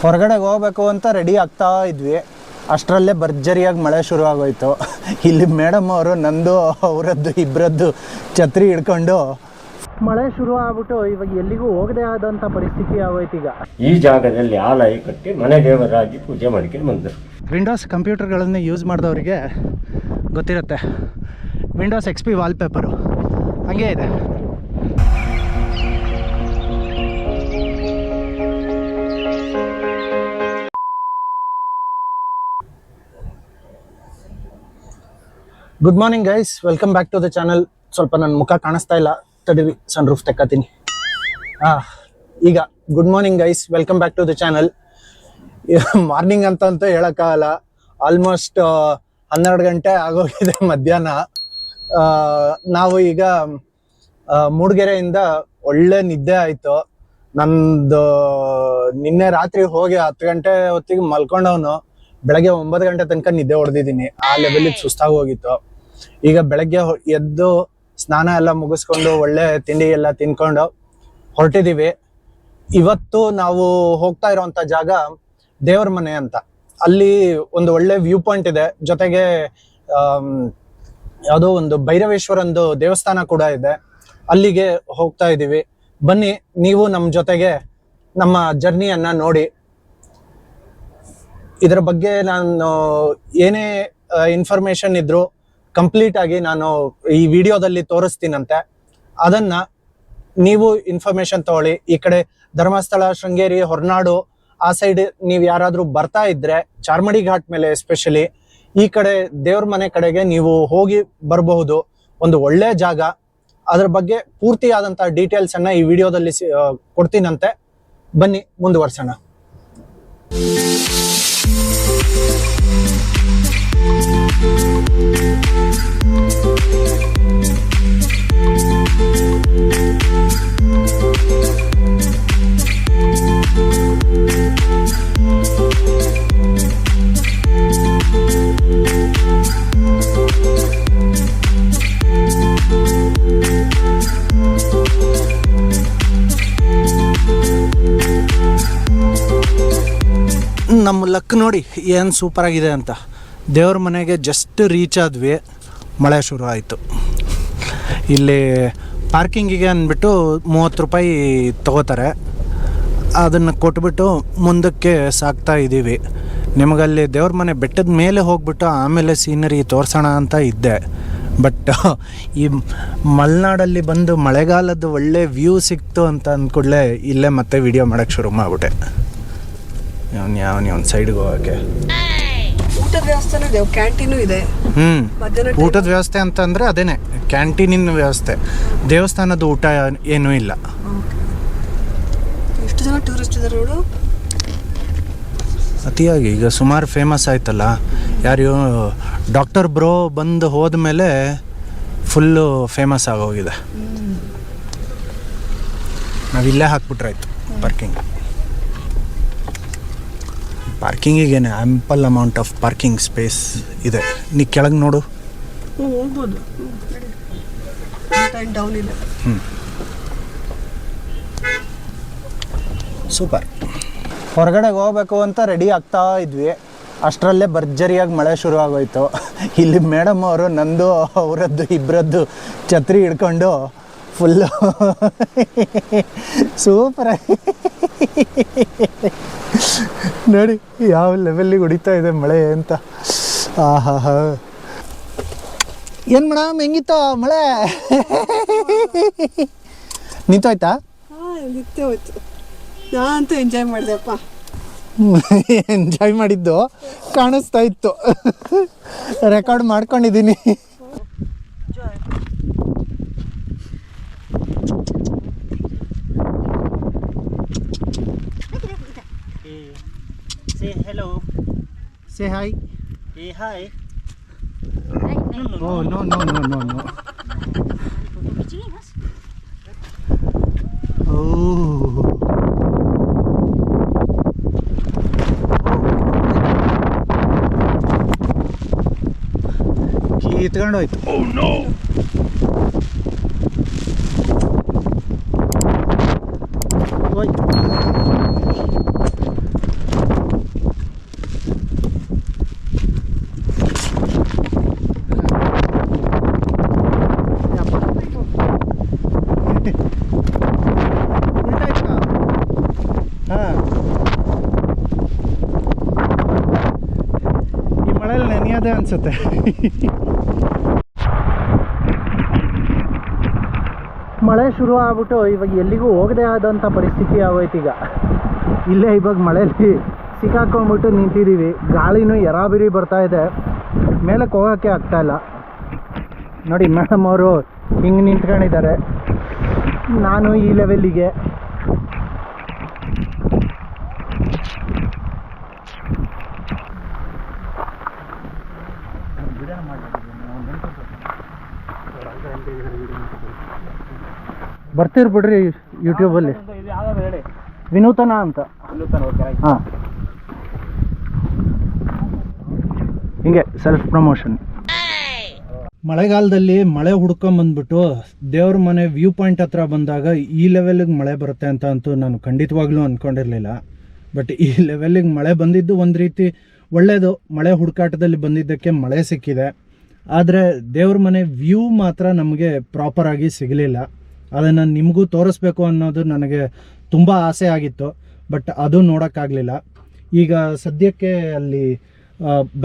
ಹೊರಗಡೆಗೆ ಹೋಗ್ಬೇಕು ಅಂತ ರೆಡಿ ಆಗ್ತಾ ಇದ್ವಿ. ಅಷ್ಟರಲ್ಲೇ ಭರ್ಜರಿಯಾಗಿ ಮಳೆ ಶುರು ಆಗೋಯ್ತು. ಇಲ್ಲಿ ಮೇಡಮ್ ಅವರು ನಂದು ಅವರದ್ದು ಇಬ್ಬರದ್ದು ಛತ್ರಿ ಹಿಡ್ಕೊಂಡು ಮಳೆ ಶುರು ಆಗ್ಬಿಟ್ಟು ಇವಾಗ ಎಲ್ಲಿಗೂ ಹೋಗದೆ ಆದಂಥ ಪರಿಸ್ಥಿತಿ ಆಗೋಯ್ತು. ಈಗ ಈ ಜಾಗದಲ್ಲಿ ಆಲಯ ಕಟ್ಟಿ ಮನೆ ದೇವರಾಗಿ ಪೂಜೆ ಮಾಡ್ಕೊಂಡು ಬಂದರು. ವಿಂಡೋಸ್ ಕಂಪ್ಯೂಟರ್ಗಳನ್ನು ಯೂಸ್ ಮಾಡಿದವರಿಗೆ ಗೊತ್ತಿರುತ್ತೆ. ವಿಂಡೋಸ್ XP ವಾಲ್ಪೇಪರು ಹಾಗೇ ಇದೆ. Good morning guys, welcome back to the channel. ಸ್ವಲ್ಪ ನನ್ನ ಮುಖ ಕಾಣಿಸ್ತಾ ಇಲ್ಲ, ತಡೀರಿ ಸನ್ ರೂಫ್ ತೆಕ್ಕತ್ತೀನಿ. ಈಗ good morning guys, welcome back to the channel. Morning ಅಂತಂತೂ ಹೇಳೋಕ್ಕಾಗಲ್ಲ, ಆಲ್ಮೋಸ್ಟ್ 12 ಗಂಟೆ ಆಗೋಗಿದೆ ಮಧ್ಯಾಹ್ನ. ನಾವು ಈಗ ಮೂಡಿಗೆರೆಯಿಂದ ಒಳ್ಳೆ ನಿದ್ದೆ ಆಯಿತು. ನಂದು ನಿನ್ನೆ ರಾತ್ರಿ ಹೋಗಿ 10 ಗಂಟೆ ಹೊತ್ತಿಗೆ ಮಲ್ಕೊಂಡವನು ಬೆಳಗ್ಗೆ 9 ಗಂಟೆ ತನಕ ನಿದ್ದೆ ಹೊಡೆದಿದ್ದೀನಿ. ಆ ಲೆವೆಲಿಗೆ ಸುಸ್ತಾಗಿ ಹೋಗಿತ್ತು. ಈಗ ಬೆಳಗ್ಗೆ ಎದ್ದು ಸ್ನಾನ ಎಲ್ಲ ಮುಗಿಸ್ಕೊಂಡು ಒಳ್ಳೆ ತಿಂಡಿ ಎಲ್ಲ ತಿನ್ಕೊಂಡು ಹೊರಟಿದ್ದೀವಿ. ಇವತ್ತು ನಾವು ಹೋಗ್ತಾ ಇರೋವಂಥ ಜಾಗ ದೇವರಮನೆ ಅಂತ. ಅಲ್ಲಿ ಒಂದು ಒಳ್ಳೆ ವ್ಯೂ ಪಾಯಿಂಟ್ ಇದೆ, ಜೊತೆಗೆ ಯಾವುದೋ ಒಂದು ಭೈರವೇಶ್ವರಂದು ದೇವಸ್ಥಾನ ಕೂಡ ಇದೆ. ಅಲ್ಲಿಗೆ ಹೋಗ್ತಾ ಇದ್ದೀವಿ. ಬನ್ನಿ, ನೀವು ನಮ್ಮ ಜೊತೆಗೆ ನಮ್ಮ ಜರ್ನಿಯನ್ನ ನೋಡಿ. ಇದರ ಬಗ್ಗೆ ನಾನು ಏನೇ ಇನ್ಫಾರ್ಮೇಶನ್ ಇದ್ರು ಕಂಪ್ಲೀಟ್ ಆಗಿ ನಾನು ಈ ವಿಡಿಯೋದಲ್ಲಿ ತೋರಿಸ್ತೀನಂತೆ. ಅದನ್ನ ನೀವು ಇನ್ಫಾರ್ಮೇಶನ್ ತಗೊಳ್ಳಿ. ಈ ಕಡೆ ಧರ್ಮಸ್ಥಳ, ಶೃಂಗೇರಿ, ಹೊರನಾಡು ಆ ಸೈಡ್ ನೀವು ಯಾರಾದ್ರೂ ಬರ್ತಾ ಇದ್ರೆ, ಚಾರ್ಮಡಿ ಘಾಟ್ ಮೇಲೆ ಎಸ್ಪೆಷಲಿ ಈ ಕಡೆ ದೇವ್ರ ಮನೆ ಕಡೆಗೆ ನೀವು ಹೋಗಿ ಬರಬಹುದು. ಒಂದು ಒಳ್ಳೆ ಜಾಗ. ಅದ್ರ ಬಗ್ಗೆ ಪೂರ್ತಿಯಾದಂತಹ ಡೀಟೇಲ್ಸ್ ಅನ್ನ ಈ ವಿಡಿಯೋದಲ್ಲಿ ಕೊಡ್ತೀನಂತೆ. ಬನ್ನಿ ಮುಂದುವರ್ಸೋಣ. ನಮ್ಮ ಲಕ್ ನೋಡಿ ಏನು ಸೂಪರ್ ಆಗಿದೆ ಅಂತ. ದೇವ್ರ ಮನೆಗೆ ಜಸ್ಟ್ ರೀಚ್ ಆದ್ವಿ, ಮಳೆ ಶುರು ಆಯಿತು. ಇಲ್ಲಿ ಪಾರ್ಕಿಂಗಿಗೆ ಅಂದ್ಬಿಟ್ಟು 30 ರೂಪಾಯಿ ತಗೋತಾರೆ. ಅದನ್ನು ಕೊಟ್ಬಿಟ್ಟು ಮುಂದಕ್ಕೆ ಸಾಕ್ತಾ ಇದ್ದೀವಿ. ನಿಮಗಲ್ಲಿ ದೇವ್ರ ಮನೆ ಬೆಟ್ಟದ ಮೇಲೆ ಹೋಗ್ಬಿಟ್ಟು ಆಮೇಲೆ ಸೀನರಿ ತೋರಿಸೋಣ ಅಂತ ಇದ್ದೆ. ಬಟ್ ಈ ಮಲೆನಾಡಲ್ಲಿ ಬಂದು ಮಳೆಗಾಲದ ಒಳ್ಳೆ ವ್ಯೂ ಸಿಕ್ತು ಅಂತ ಅಂದ್ಕೂಡಲೇ ಇಲ್ಲೇ ಮತ್ತೆ ವಿಡಿಯೋ ಮಾಡೋಕ್ಕೆ ಶುರು ಮಾಡಿಬಿಟ್ಟೆ. ಒಂದು ಸೈಡ್ಗೆ ಹೋಗೋಕ್ಕೆ ಊಟದ ವ್ಯವಸ್ಥೆನೂ ಇದೆ, ಕ್ಯಾಂಟೀನು ಇದೆ. ಊಟದ ವ್ಯವಸ್ಥೆ ಅಂತಂದರೆ ಅದೇನೆ ಕ್ಯಾಂಟೀನಿನ ವ್ಯವಸ್ಥೆ. ದೇವಸ್ಥಾನದ ಊಟ ಏನೂ ಇಲ್ಲ. ಎಷ್ಟು ಜನ ಟೂರಿಸ್ಟ್ ಇದ್ದಾರೆ ನೋಡು. ಅತಿಯಾಗಿ ಈಗ ಸುಮಾರು ಫೇಮಸ್ ಆಯ್ತಲ್ಲ. ಯಾರು ಡಾಕ್ಟರ್ ಬ್ರೋ ಬಂದು ಹೋದ್ಮೇಲೆ ಫುಲ್ಲು ಫೇಮಸ್ ಆಗೋಗಿದೆ. ನಾವಿಲ್ಲೇ ಹಾಕ್ಬಿಟ್ರಾಯ್ತು ಪಾರ್ಕಿಂಗಿಗೇನೆ ample amount of parking space ಇದೆ. ನೀ ಕೆಳಗೆ ನೋಡು, ಹೋಗ್ಬೋದು. ಡೌನ್ ಇದೆ. ಸೂಪರ್. ಹೊರಗಡೆಗೆ ಹೋಗ್ಬೇಕು ಅಂತ ರೆಡಿ ಆಗ್ತಾ ಇದ್ವಿ. ಅಷ್ಟರಲ್ಲೇ ಭರ್ಜರಿಯಾಗಿ ಮಳೆ ಶುರು ಆಗೋಯ್ತು. ಇಲ್ಲಿ ಮೇಡಮ್ ಅವರು ನಂದು ಅವರದ್ದು ಇಬ್ಬರದ್ದು ಛತ್ರಿ ಹಿಡ್ಕೊಂಡು ಫುಲ್ಲು ಸೂಪರಾಗಿ ನೋಡಿ ಯಾವ ಲೆವೆಲ್ಲಿಗೆ ಹೊಡಿತಾ ಇದೆ ಮಳೆ ಅಂತ. ಆಹಾ, ಏನು ಮೇಡಮ್ ಹೆಂಗಿತ್ತು ಮಳೆ? ನಿಂತೋಯ್ತಾ? ನಿಂತು ಹೋಯ್ತು. ನಾನಂತೂ ಎಂಜಾಯ್ ಮಾಡಿದೆಪ್ಪ. ಎಂಜಾಯ್ ಮಾಡಿದ್ದು ಕಾಣಿಸ್ತಾ ಇತ್ತು, ರೆಕಾರ್ಡ್ ಮಾಡ್ಕೊಂಡಿದ್ದೀನಿ. Say hello. Say hi. Hey, hi. Oh, no. Oh. ಕಿತ್ಕೊಂಡೋಯ್ತು. Oh no. ಹೋಯ್ತು. ಅದೇ ಅನಿಸುತ್ತೆ. ಮಳೆ ಶುರು ಆಗ್ಬಿಟ್ಟು ಇವಾಗ ಎಲ್ಲಿಗೂ ಹೋಗದೆ ಆದಂಥ ಪರಿಸ್ಥಿತಿ ಆಗೋಯ್ತು. ಈಗ ಇಲ್ಲೇ ಇವಾಗ ಮಳೆಯಲ್ಲಿ ಸಿಕ್ಕಾಕೊಂಡ್ಬಿಟ್ಟು ನಿಂತಿದ್ದೀವಿ. ಗಾಳಿನೂ ಎರಾಬಿರಿ ಬರ್ತಾ ಇದೆ, ಮೇಲಕ್ಕೆ ಹೋಗೋಕ್ಕೆ ಆಗ್ತಾಯಿಲ್ಲ. ನೋಡಿ ಮೇಡಮ್ ಅವರು ಹಿಂಗೆ ನಿಂತ್ಕೊಂಡಿದ್ದಾರೆ, ನಾನು ಈ ಲೆವೆಲ್ಲಿಗೆ. ಬರ್ತೀರಿ ಬಿಡ್ರಿ ಯೂಟ್ಯೂಬಲ್ಲಿ, ವಿನೂತನ ಅಂತ. ಹಾಂ, ಹಿಂಗೆ ಸೆಲ್ಫ್ ಪ್ರಮೋಷನ್. ಮಳೆಗಾಲದಲ್ಲಿ ಮಳೆ ಹುಡ್ಕೊಂಬಂದ್ಬಿಟ್ಟು ದೇವ್ರ ಮನೆ ವ್ಯೂ ಪಾಯಿಂಟ್ ಹತ್ರ ಬಂದಾಗ ಈ ಲೆವೆಲಿಗೆ ಮಳೆ ಬರುತ್ತೆ ಅಂತ ಅಂತೂ ನಾನು ಖಂಡಿತವಾಗ್ಲೂ ಅಂದ್ಕೊಂಡಿರಲಿಲ್ಲ. ಬಟ್ ಈ ಲೆವೆಲಿಗೆ ಮಳೆ ಬಂದಿದ್ದು ಒಂದು ರೀತಿ ಒಳ್ಳೆಯದು. ಮಳೆ ಹುಡುಕಾಟದಲ್ಲಿ ಬಂದಿದ್ದಕ್ಕೆ ಮಳೆ ಸಿಕ್ಕಿದೆ. ಆದರೆ ದೇವ್ರ ಮನೆ ವ್ಯೂ ಮಾತ್ರ ನಮಗೆ ಪ್ರಾಪರಾಗಿ ಸಿಗಲಿಲ್ಲ. ಅದನ್ನು ನಿಮಗೂ ತೋರಿಸ್ಬೇಕು ಅನ್ನೋದು ನನಗೆ ತುಂಬ ಆಸೆ ಆಗಿತ್ತು, ಬಟ್ ಅದು ನೋಡೋಕ್ಕಾಗಲಿಲ್ಲ. ಈಗ ಸದ್ಯಕ್ಕೆ ಅಲ್ಲಿ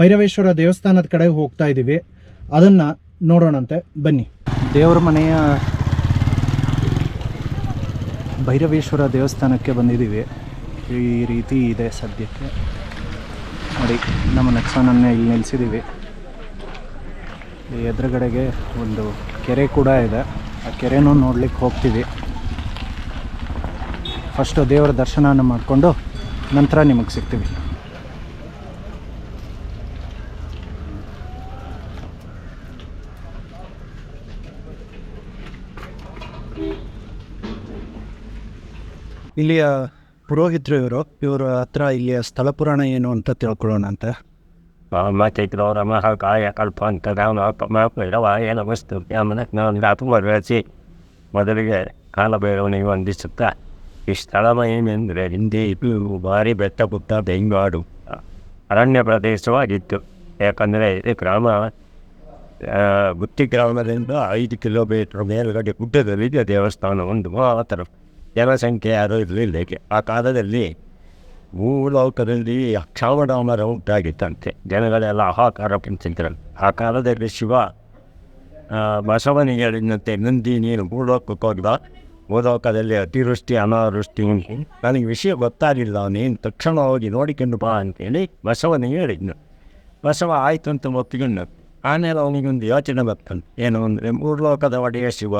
ಭೈರವೇಶ್ವರ ದೇವಸ್ಥಾನದ ಕಡೆಗೆ ಹೋಗ್ತಾ ಇದ್ದೀವಿ, ಅದನ್ನು ನೋಡೋಣಂತೆ ಬನ್ನಿ. ದೇವ್ರ ಮನೆಯ ಭೈರವೇಶ್ವರ ದೇವಸ್ಥಾನಕ್ಕೆ ಬಂದಿದ್ದೀವಿ. ಈ ರೀತಿ ಇದೆ ಸದ್ಯಕ್ಕೆ. ನೋಡಿ, ನಮ್ಮ ನೆಕ್ಸನನ್ನೇ ಇಲ್ಲಿ ನಿಲ್ಲಿಸಿದ್ದೀವಿ. ಎದುರುಗಡೆಗೆ ಒಂದು ಕೆರೆ ಕೂಡ ಇದೆ, ಆ ಕೆರೆನೂ ನೋಡ್ಲಿಕ್ಕೆ ಹೋಗ್ತೀವಿ. ಫಸ್ಟು ದೇವರ ದರ್ಶನ ಮಾಡಿಕೊಂಡು ನಂತರ ನಿಮಗೆ ಸಿಗ್ತೀವಿ. ಇಲ್ಲಿಯ ಪುರೋಹಿತರು ಇವರು ಹತ್ರ ಇಲ್ಲಿಯ ಸ್ಥಳ ಪುರಾಣ ಏನು ಅಂತ ತಿಳ್ಕೊಳ್ಳೋಣ ಅಂತ. ಮತ್ತಿದ್ರವರ ಮಹಾಕಾಯ ಕಲ್ಪ ಅಂತ ಏನು ವಸ್ತು ವರೆಸಿ ಮೊದಲಿಗೆ ಕಾಲಭೈರವನಿಗೆ ವಂದಿಸುತ್ತಾ, ಈ ಸ್ಥಳ ಮಹಿಮೆಂದರೆ ಹಿಂದೆ ಇದು ಭಾರಿ ಬೆಟ್ಟ ಪುಟ್ಟ ಬೆಂಗಾಡು ಅರಣ್ಯ ಪ್ರದೇಶವಾಗಿತ್ತು. ಯಾಕಂದರೆ ಇದು ಗ್ರಾಮ ಗುತ್ತಿ ಗ್ರಾಮದಿಂದ 5 ಕಿಲೋಮೀಟರ್ ಮೇಲ್ಗಡೆ ಗುಡ್ಡದಲ್ಲಿದೆ ದೇವಸ್ಥಾನ. ಒಂದು ಮಾತ್ರ ಜನಸಂಖ್ಯೆ ಯಾರೂ ಇರಲಿಲ್ಲ. ಆ ಕಾಲದಲ್ಲಿ ಭೂಲೋಕದಲ್ಲಿ ಅಕ್ಷಾಮಡಾಮರ ಉಂಟಾಗಿತ್ತಂತೆ. ಜನಗಳೆಲ್ಲ ಆಹಾಕಾರ ಪಂಚಿದ್ರಲ್ಲಿ. ಆ ಕಾಲದಲ್ಲಿ ಶಿವ ಬಸವನಿಗೆ ಹೇಳಿದಂತೆ, ನಂದಿ ನೀನು ಭೂಲೋಕಕ್ಕೆ ಹೋಗ್ದ, ಭೂಲೋಕದಲ್ಲಿ ಅತಿವೃಷ್ಟಿ ಅನಾವೃಷ್ಟಿ ಉಂಟು, ನನಗೆ ವಿಷಯ ಗೊತ್ತಾಗಿಲ್ಲ, ನೀನು ತಕ್ಷಣ ಹೋಗಿ ನೋಡಿಕೊಂಡು ಬಾ ಅಂತೇಳಿ ಬಸವನಿಗೆ ಹೇಳಿದ್ನು. ಬಸವ ಆಯಿತು ಅಂತ ಒಪ್ಪಿಕೊಂಡು ಆಮೇಲೆ ಅವನಿಗೊಂದು ಯೋಚನೆ ಬರ್ತಂತೆ. ಏನು ಅಂದರೆ, ಭೂಲೋಕದ ಒಡೆಯ ಶಿವ,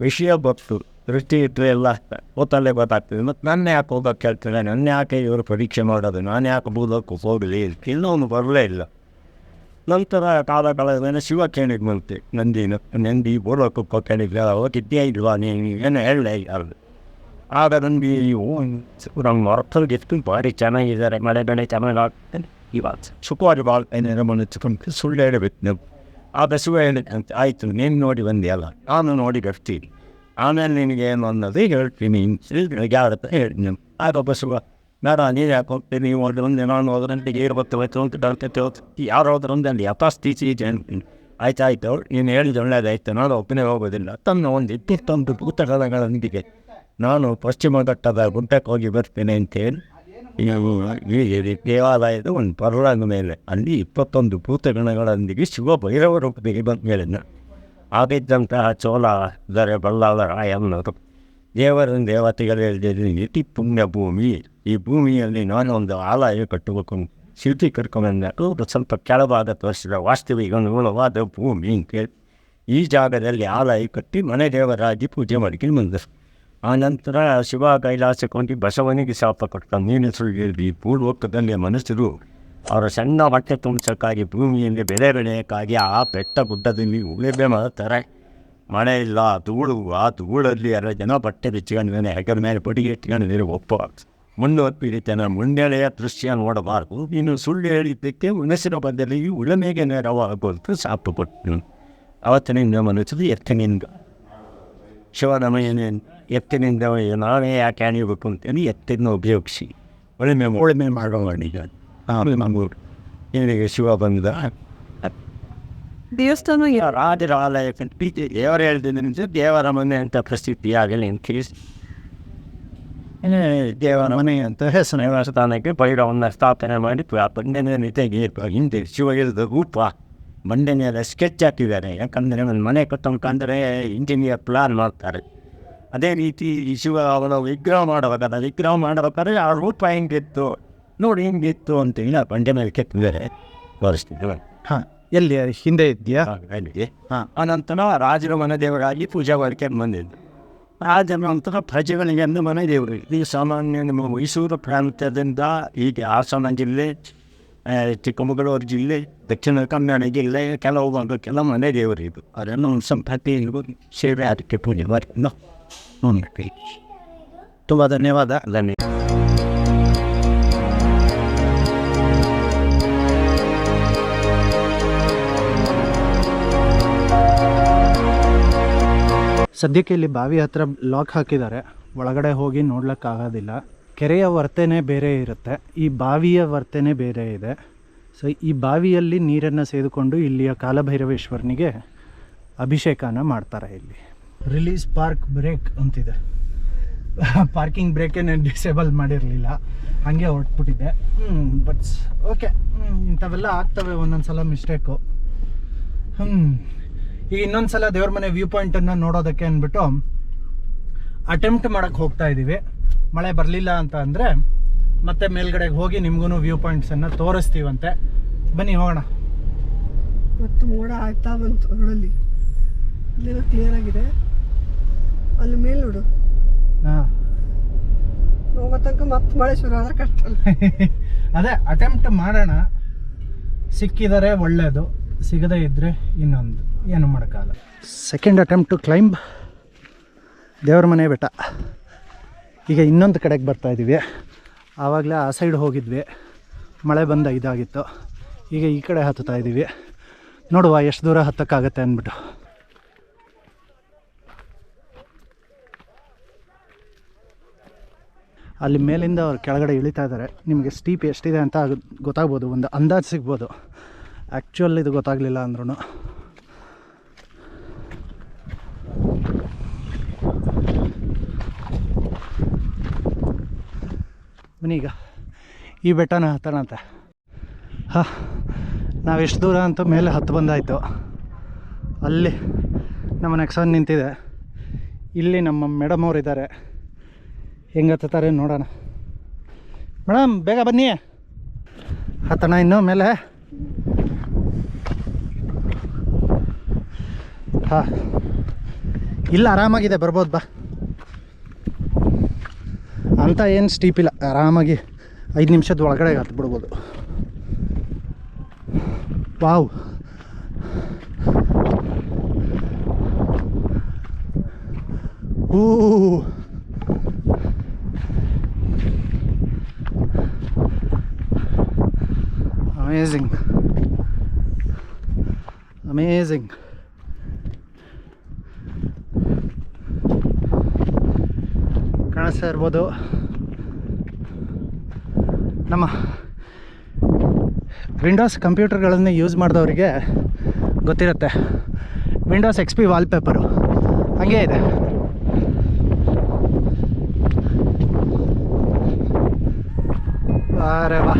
ವಿಷಯ ಗೊತ್ತು, ದೃಷ್ಟಿ ಇಟ್ಟರೆ ಎಲ್ಲ ಗೊತ್ತಲ್ಲೇ ಗೊತ್ತಾಗ್ತದೆ, ಮತ್ತು ನನ್ನ ಯಾಕೆ ಹೋಗೋಕ್ಕೆ ಹೇಳ್ತಾರೆ, ನನ್ನ ಯಾಕೆ ಇವರು ಪರೀಕ್ಷೆ ಮಾಡೋದು, ನಾನು ಯಾಕೆ ಭೂಲೋಕಕ್ಕೆ ಹೋಗಲಿ, ಇನ್ನೊಂದು ಬರಲೇ ಇಲ್ಲ. ನಂತರ ಕಾಲಗಳ ಮೇಲೆ ಶಿವ ಕೇಳಿದ್ಮಂತೆ ನಂದಿ ಭೂಲೋಕಕ್ಕೆ ಕೇಳಿದ್ರೆ ಹೋಗಿದ್ದೇ ಇಲ್ವಾ, ನೀನು ಏನು ಹೇಳಲೇ ಯಾರು. ಆಗ ನಂದಿ ನಮ್ಮ ಅರ್ಥಕ್ಕೆ ಎಷ್ಟು ಭಾರಿ ಚೆನ್ನಾಗಿದ್ದಾರೆ, ಮಳೆ ಬೆಳೆ ಚೆನ್ನಾಗಾಗ್ತದೆ, ಇವಾಗ ಸುಖವಾಗಿ ಬಾಳ್ತೇನೆ ಮನಸ್ಕೊಂಡು ಸುಳ್ಳು ಹೇಳಬೇಕು ನಾವು. ಆಗ ಶಿವ ಹೇಳಿದಂತೆ, ಆಯಿತು ನೀನು ನೋಡಿ ಬಂದಿಯಲ್ಲ, ನಾನು ನೋಡಿ ಬರ್ತೀನಿ, ಆಮೇಲೆ ನಿನಗೆ ಏನು ಅನ್ನೋದು ಹೇಳ್ತೀನಿ, ಯಾರತ್ತ ಹೇಳಿ ನೀವು. ಆಗ ಬಸವ, ಬೇಡ ನೀರು ಯಾಕೆ ಹೋಗ್ತೀನಿ, ನೀವು ಒಂದು ನಾನು ಹೋದ್ರಂತೆ ಏರು ಬರ್ತವತ್ತು ಅಂತ ಡಾಕ್ಟರ್ ಯಾರು ಹೋದ್ರಂತೆ ಅಲ್ಲಿ ಯಥಾಸ್ಥಿತಿ ಹೇಳ್ತೀನಿ. ಆಯ್ತಾಯ್ತು, ನೀನು ಹೇಳಿದ ಒಳ್ಳೆಯದಾಯ್ತು, ನಾನು ಒಬ್ಬನೇ ಹೋಗೋದಿಲ್ಲ. ತನ್ನ ಒಂದು 21 ಭೂತಗಳೊಂದಿಗೆ ನಾನು ಪಶ್ಚಿಮ ಘಟ್ಟದ ಗುಡ್ಡಕ್ಕೆ ಹೋಗಿ ಬರ್ತೇನೆ ಅಂತೇಳಿ ಈ ದೇವಾಲಯದ ಒಂದು ಪರ್ವತದ ಮೇಲೆ ಅಲ್ಲಿ 21 ಭೂತಗಣಗಳೊಂದಿಗೆ ಶಿವ ಭೈರವ ರೂಪದಲ್ಲಿ ಬಂದು ಹೇಳಿದ್ನು. ಆಗಿದ್ದಂತಹ ಚೋಳ ದೊರೆ ಬಲ್ಲಾಳ ಅನ್ನೋರು ದೇವರನ್ನು ದೇವತೆಗಳು ಹೇಳಿದ್ದೀನಿ, ಇತಿ ಪುಣ್ಯ ಭೂಮಿ, ಈ ಭೂಮಿಯಲ್ಲಿ ನಾನು ಒಂದು ಆಲಯ ಕಟ್ಟಬೇಕು, ಶಿಲ್ಪಿ ಕರ್ಕೊಂಡ್ಬಂದು ಸ್ವಲ್ಪ ಕೆಳಭಾಗ ತೋರಿಸಿದ ವಾಸ್ತವಿಕ ಮೂಲವಾದ ಭೂಮಿ ಅಂತೇಳಿ ಈ ಜಾಗದಲ್ಲಿ ಆಲಯ ಕಟ್ಟಿ ಮನೆ ದೇವರಾಗಿ ಪೂಜೆ ಮಾಡ್ಕೊಂಡು ಬಂದರು. ಆನಂತರ ಶಿವ ಕೈಲಾಸಕ್ಕೆ ಬಸವನಿಗೆ ಶಾಪ ಕೊಡ್ತಾನೆ, ನೀನು ಸುಳ್ಳು ಹೇಳಿ, ಭೂಲೋಕದಲ್ಲಿ ಮನುಷ್ಯರು ಅವರ ಸಣ್ಣ ಹೊಟ್ಟೆ ತುಂಬಿಸೋಕ್ಕಾಗಿ ಭೂಮಿಯಲ್ಲಿ ಬೆಳೆ ಬೆಳೆಯೋಕ್ಕಾಗಿ ಆ ಬೆಟ್ಟ ಗುಡ್ಡದಲ್ಲಿ ಉಳಿಬೆ ಮಾಡ್ತಾರೆ. ಮಳೆ ಇಲ್ಲ, ಧೂಳು, ಆ ಧೂಳಲ್ಲಿ 2 ಜನ ಬಟ್ಟೆ ಬಿಚ್ಚಿಕೊಂಡಿದ್ದಾನೆ, ಹೆಗರ ಮೇಲೆ ಪಡಿಗೆ ಇಟ್ಕೊಂಡಿದ್ದೀರಿ, ಒಪ್ಪ ಮುಂದುವರೆದು ಹಿಡಿತಾನೆ, ಮುಂದೆಳೆಯ ದೃಶ್ಯ ನೋಡಬಾರ್ದು, ನೀನು ಸುಳ್ಳು ಹೇಳಿದ್ದಕ್ಕೆ ಮನಸ್ಸಿನ ಬದಲಿಗೆ ಉಳಮೆಗೆ ನೆರವಾಗುವಂತ ಶಾಪ ಕೊಟ್ಟು ಅವತ್ತಿನಿಂದ ಮನುಷ್ಯರು ಎತ್ತನಿಂದ ಶಿವನ ಎತ್ತಿನಿಂದ ನಾವೇ ಯಾಕೆ ಅಣಿಬೇಕು ಅಂತೇಳಿ ಎತ್ತಿನ ಉಪಯೋಗಿಸಿ ಉಳುಮೆ ಮಾಡೋಣ. ಆಮೇಲೆ ಏನಿಗೆ ಶಿವ ಬಂದ ದೇವಸ್ಥಾನ ರಾಜರ ಆಲಯ ಕಟ್ಟಿ ದೇವರು ಹೇಳ್ತಿದ್ದೀನಿ, ದೇವರಮನೆ ಅಂತ ಪ್ರಸಿದ್ಧಿ ಆಗಲಿ ಅಂತ ದೇವರಮನೆ ಅಂತ ಹೆಸರು ದೇವಸ್ಥಾನಕ್ಕೆ ಭೈರವನ್ನ ಸ್ಥಾಪನೆ ಮಾಡಿ ಬಂಡೆನ ನಿತೆಗೆ ಹಿಂದೆ ಶಿವಗಿರದ ರೂಪ ಬಂಡೆ ಮೇಲೆ ಸ್ಕೆಚ್ ಹಾಕಿದ್ದಾರೆ. ಯಾಕಂದರೆ ಒಂದು ಮನೆ ಕಟ್ಟಬೇಕಂದ್ರೆ ಇಂಜಿನಿಯರ್ ಪ್ಲಾನ್ ಮಾಡ್ತಾರೆ. ಅದೇ ರೀತಿ ಈ ಶಿವ ಅವನ ವಿಗ್ರಹ ಮಾಡಬೇಕಾದ್ರೆ ಆ ರೂಪ ಹೆಂಗಿತ್ತು ನೋಡಿ ಹೆಂಗಿತ್ತು ಅಂತ ಹೇಳಿ ಆ ಬಂಡೆ ಮೇಲೆ ಕೆತ್ತಿದ್ದಾರೆ ತೋರಿಸ್ತಿದ್ದೆ. ಹಾಂ, ಎಲ್ಲಿ ಹಿಂದೆ ಇದೆಯಾ? ಹಾಂ, ಅನಂತರ ರಾಜರ ಮನೆ ದೇವರಾಗಿ ಪೂಜಾ ಮಾಡ್ಕೊಂಡು ಬಂದಿದ್ದು. ರಾಜರ ನಂತರ ಪ್ರಜೆಗಳಿಗೆ ಅಂದು ಮನೆ ದೇವರು. ಈ ಸಾಮಾನ್ಯ ನಮ್ಮ ಮೈಸೂರು ಪ್ರಾಂತ್ಯದಿಂದ ಹೀಗೆ ಹಾಸನ ಜಿಲ್ಲೆ, ಚಿಕ್ಕಮಗಳೂರು ಜಿಲ್ಲೆ, ದಕ್ಷಿಣ ಕನ್ನಡ ಜಿಲ್ಲೆ ಕೆಲವು ಭಾಗಕ್ಕೆಲ್ಲ ಮನೆ ದೇವರು ಇದು. ಅದನ್ನು ಸಂಪತ್ತಿ ಸೇವೆ ಅದಕ್ಕೆ ಪೂಜೆ ಮಾಡಿ ನೋಡ್ತೀವಿ. ತುಂಬ ಧನ್ಯವಾದ. ಸದ್ಯಕ್ಕೆ ಇಲ್ಲಿ ಬಾವಿ ಹತ್ರ ಲಾಕ್ ಹಾಕಿದ್ದಾರೆ, ಒಳಗಡೆ ಹೋಗಿ ನೋಡ್ಲಿಕ್ಕಾಗೋದಿಲ್ಲ. ಕೆರೆಯ ವರ್ತನೆ ಬೇರೆ ಇರುತ್ತೆ, ಈ ಬಾವಿಯ ವರ್ತನೆ ಬೇರೆ ಇದೆ. ಸೊ ಈ ಬಾವಿಯಲ್ಲಿ ನೀರನ್ನು ಸೇದಿಕೊಂಡು ಇಲ್ಲಿಯ ಕಾಲಭೈರವೇಶ್ವರನಿಗೆ ಅಭಿಷೇಕನ ಮಾಡ್ತಾರೆ. ಇಲ್ಲಿ ರಿಲೀಸ್ ಪಾರ್ಕ್ ಬ್ರೇಕ್ ಅಂತಿದೆ. ಪಾರ್ಕಿಂಗ್ ಬ್ರೇಕೇನೆ ಡಿಸೇಬಲ್ ಮಾಡಿರಲಿಲ್ಲ, ಹಾಗೆ ಹೊರಟ್ಬಿಟ್ಟಿದ್ದೆ. ಬಟ್ ಓಕೆ, ಇಂಥವೆಲ್ಲ ಆಗ್ತವೆ ಒಂದೊಂದು ಸಲ ಮಿಸ್ಟೇಕು. ಈಗ ಇನ್ನೊಂದು ಸಲ ದೇವ್ರ ಮನೆ ವ್ಯೂ ಪಾಯಿಂಟನ್ನು ನೋಡೋದಕ್ಕೆ ಅಂದ್ಬಿಟ್ಟು ಅಟೆಂಪ್ಟ್ ಮಾಡೋಕ್ಕೆ ಹೋಗ್ತಾ ಇದ್ದೀವಿ. ಮಳೆ ಬರಲಿಲ್ಲ ಅಂತ ಅಂದರೆ ಮತ್ತೆ ಮೇಲ್ಗಡೆಗೆ ಹೋಗಿ ನಿಮಗೂ ವ್ಯೂ ಪಾಯಿಂಟ್ಸನ್ನು ತೋರಿಸ್ತೀವಂತೆ. ಬನ್ನಿ ಹೋಗೋಣ. ಮತ್ತು ಮೋಡ ಆಗ್ತಾ ಬಂತು ರೋಡಲ್ಲಿ, ಇಲ್ಲೇನೋ ಕ್ಲಿಯರ್ ಆಗಿದೆ. ಅಲ್ಲಿ ಮೇಲೆ ನೋಡು, ಹಾಂ, ಹೋಗೋ ತನಕ ಮತ್ತೆ ಮಳೆ ಶುರು ಆದರೆ ಕಷ್ಟ. ಅದೇ ಅಟೆಂಪ್ಟ್ ಮಾಡೋಣ, ಸಿಕ್ಕಿದರೆ ಒಳ್ಳೆಯದು, ಸಿಗದೇ ಇದ್ದರೆ ಇನ್ನೊಂದು, ಏನು ಮಾಡೋಕ್ಕಾಗಲ್ಲ. ಸೆಕೆಂಡ್ ಅಟೆಂಪ್ಟ್ ಟು ಕ್ಲೈಂಬ್ ದೇವ್ರ ಮನೆ ಬೆಟ್ಟ. ಈಗ ಇನ್ನೊಂದು ಕಡೆಗೆ ಬರ್ತಾಯಿದ್ದೀವಿ. ಆವಾಗಲೇ ಆ ಸೈಡ್ ಹೋಗಿದ್ವಿ, ಮಳೆ ಬಂದ ಇದಾಗಿತ್ತು. ಈಗ ಈ ಕಡೆ ಹತ್ತುತ್ತಾ ಇದ್ದೀವಿ. ನೋಡುವ ಎಷ್ಟು ದೂರ ಹತ್ತಕ್ಕಾಗತ್ತೆ ಅಂದ್ಬಿಟ್ಟು. ಅಲ್ಲಿ ಮೇಲಿಂದ ಅವ್ರು ಕೆಳಗಡೆ ಇಳಿತಾ ಇದ್ದಾರೆ. ನಿಮಗೆ ಸ್ಟೀಪ್ ಎಷ್ಟಿದೆ ಅಂತ ಗೊತ್ತಾಗ್ಬೋದು, ಒಂದು ಅಂದಾಜು ಸಿಗ್ಬೋದು. ಆ್ಯಕ್ಚುಲ್ ಇದು ಗೊತ್ತಾಗಲಿಲ್ಲ ಅಂದ್ರೂ. ಬನ್ನಿ ಈಗ ಈ ಬೆಟ್ಟನ ಹತ್ತಣಂತೆ. ಹಾಂ, ನಾವು ಎಷ್ಟು ದೂರ ಅಂತ ಮೇಲೆ ಹತ್ತು ಬಂದಾಯಿತು. ಅಲ್ಲಿ ನಮ್ಮ ನೆಕ್ಸಾನ್ ನಿಂತಿದೆ, ಇಲ್ಲಿ ನಮ್ಮ ಮೇಡಮ್ ಅವ್ರು ಇದ್ದಾರೆ. ಹೆಂಗೆ ಹತ್ತಾರೆ ನೋಡೋಣ. ಮೇಡಮ್ ಬೇಗ ಬನ್ನಿ, ಹತ್ತಣ ಇನ್ನೂ ಮೇಲೆ. ಹಾಂ, ಇಲ್ಲ ಆರಾಮಾಗಿದೆ, ಬರ್ಬೋದು ಬಾ. ಅಂತ ಏನು ಸ್ಟೀಪ್ ಇಲ್ಲ, ಆರಾಮಾಗಿ 5 ನಿಮಿಷದ ಒಳಗಡೆ ಹತ್ಬಿಡ್ಬೋದು. Wow, amazing amazing. ಕಾಣಿಸ್ತಾ ಇರ್ಬೋದು ನಮ್ಮ ವಿಂಡೋಸ್ ಕಂಪ್ಯೂಟರ್ಗಳನ್ನು ಯೂಸ್ ಮಾಡಿದವರಿಗೆ ಗೊತ್ತಿರುತ್ತೆ. ವಿಂಡೋಸ್ XP ವಾಲ್ಪೇಪರು ಹಾಗೇ ಇದೆ. ಅರೆ ವಾ,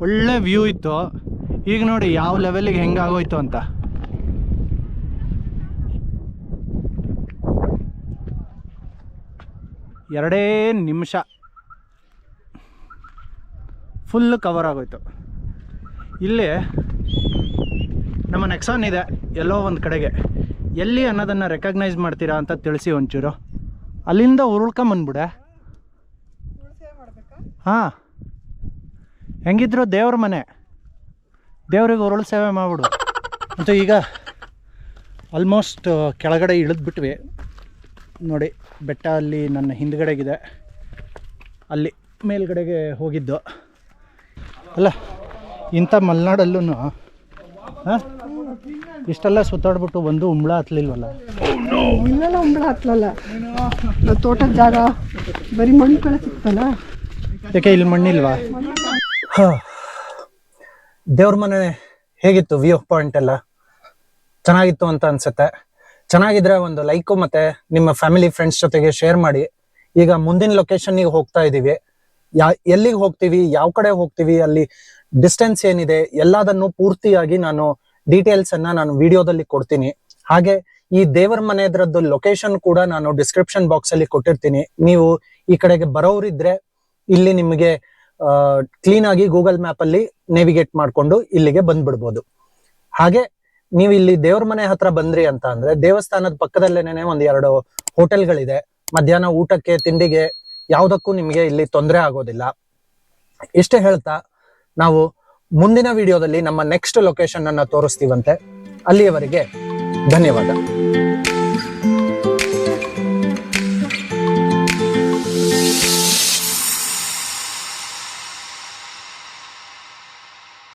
ಒಳ್ಳೆ ವ್ಯೂ ಇತ್ತು. ಈಗ ನೋಡಿ ಯಾವ ಲೆವೆಲಿಗೆ ಹೆಂಗಾಗೋಯ್ತು ಅಂತ. ಎರಡೇ ನಿಮಿಷ ಫುಲ್ ಕವರ್ ಆಗೋಯ್ತು. ಇಲ್ಲಿ ನಮ್ಮ ನೆಕ್ಸಾನ್ ಇದೆ ಎಲ್ಲೋ ಒಂದು ಕಡೆಗೆ, ಎಲ್ಲಿ ಅನ್ನೋದನ್ನು ರೆಕಗ್ನೈಸ್ ಮಾಡ್ತೀರಾ ಅಂತ ತಿಳಿಸಿ ಒಂಚೂರು. ಅಲ್ಲಿಂದ ಉರುಳ್ಕೊಂಬಂದ್ಬಿಡೆ. ಹಾಂ, ಹೆಂಗಿದ್ರು ದೇವ್ರ ಮನೆ, ದೇವ್ರಿಗೆ ಉರುಳು ಸೇವೆ ಮಾಡ್ಬಿಡು. ಮತ್ತು ಈಗ ಆಲ್ಮೋಸ್ಟ್ ಕೆಳಗಡೆ ಇಳಿದ್ಬಿಟ್ವಿ ನೋಡಿ. ಬೆಟ್ಟ ಅಲ್ಲಿ ನನ್ನ ಹಿಂದ್ಗಡೆಗಿದೆ, ಅಲ್ಲಿ ಮೇಲ್ಗಡೆಗೆ ಹೋಗಿದ್ದು. ಅಲ್ಲ, ಇಂಥ ಮಲೆನಾಡಲ್ಲೂ ಇಷ್ಟೆಲ್ಲ ಸುತ್ತಾಡ್ಬಿಟ್ಟು ಒಂದು ಉಂಬಳ ಹತ್ತಲಿಲ್ವಲ್ಲ? ಇಲ್ಲೆಲ್ಲ ಉಂಬಳ ಹತ್ತಲ್ಲ, ತೋಟದ ಜಾಗ ಬರೀ ಮಣ್ಣು ಕಳೆ ಸಿಗ್ತಲ್ಲ. ಯಾಕೆ ಇಲ್ಲಿ ಮಣ್ಣಿಲ್ವಾ? ದೇವ್ರ ಮನೆ ಹೇಗಿತ್ತು? ವ್ಯೂ ಪಾಯಿಂಟ್ ಎಲ್ಲ ಚೆನ್ನಾಗಿತ್ತು ಅಂತ ಅನ್ಸುತ್ತೆ. ಚೆನ್ನಾಗಿದ್ರೆ ಒಂದು ಲೈಕು ಮತ್ತೆ ನಿಮ್ಮ ಫ್ಯಾಮಿಲಿ ಫ್ರೆಂಡ್ಸ್ ಜೊತೆಗೆ ಶೇರ್ ಮಾಡಿ. ಈಗ ಮುಂದಿನ ಲೊಕೇಶನ್ಗೆ ಹೋಗ್ತಾ ಇದೀವಿ. ಎಲ್ಲಿಗೆ ಹೋಗ್ತೀವಿ, ಯಾವ ಕಡೆ ಹೋಗ್ತೀವಿ, ಅಲ್ಲಿ ಡಿಸ್ಟೆನ್ಸ್ ಏನಿದೆ ಎಲ್ಲದನ್ನು ಪೂರ್ತಿಯಾಗಿ ನಾನು ಡೀಟೇಲ್ಸ್ ಅನ್ನ ನಾನು ವಿಡಿಯೋದಲ್ಲಿ ಕೊಡ್ತೀನಿ. ಹಾಗೆ ಈ ದೇವರ ಮನೆದ್ರದ್ದು ಲೊಕೇಶನ್ ಕೂಡ ನಾನು ಡಿಸ್ಕ್ರಿಪ್ಷನ್ ಬಾಕ್ಸ್ ಅಲ್ಲಿ ಕೊಟ್ಟಿರ್ತೀನಿ. ನೀವು ಈ ಕಡೆಗೆ ಬರೋರಿದ್ರೆ ಇಲ್ಲಿ ನಿಮಗೆ ಕ್ಲೀನ್ ಆಗಿ ಗೂಗಲ್ ಮ್ಯಾಪ್ ಅಲ್ಲಿ ನೇವಿಗೇಟ್ ಮಾಡ್ಕೊಂಡು ಇಲ್ಲಿಗೆ ಬಂದ್ಬಿಡ್ಬೋದು. ಹಾಗೆ ನೀವು ಇಲ್ಲಿ ದೇವ್ರ ಮನೆ ಹತ್ರ ಬಂದ್ರಿ ಅಂತ ಅಂದ್ರೆ ದೇವಸ್ಥಾನದ ಪಕ್ಕದಲ್ಲೇನೆ ಒಂದ್ 2 ಹೋಟೆಲ್ಗಳಿದೆ. ಮಧ್ಯಾಹ್ನ ಊಟಕ್ಕೆ ತಿಂಡಿಗೆ ಯಾವುದಕ್ಕೂ ನಿಮಗೆ ಇಲ್ಲಿ ತೊಂದರೆ ಆಗೋದಿಲ್ಲ. ಇಷ್ಟೇ ಹೇಳ್ತಾ ನಾವು ಮುಂದಿನ ವಿಡಿಯೋದಲ್ಲಿ ನಮ್ಮ ನೆಕ್ಸ್ಟ್ ಲೊಕೇಶನ್ ಅನ್ನ ತೋರಿಸ್ತೀವಂತೆ. ಅಲ್ಲಿಯವರೆಗೆ ಧನ್ಯವಾದ.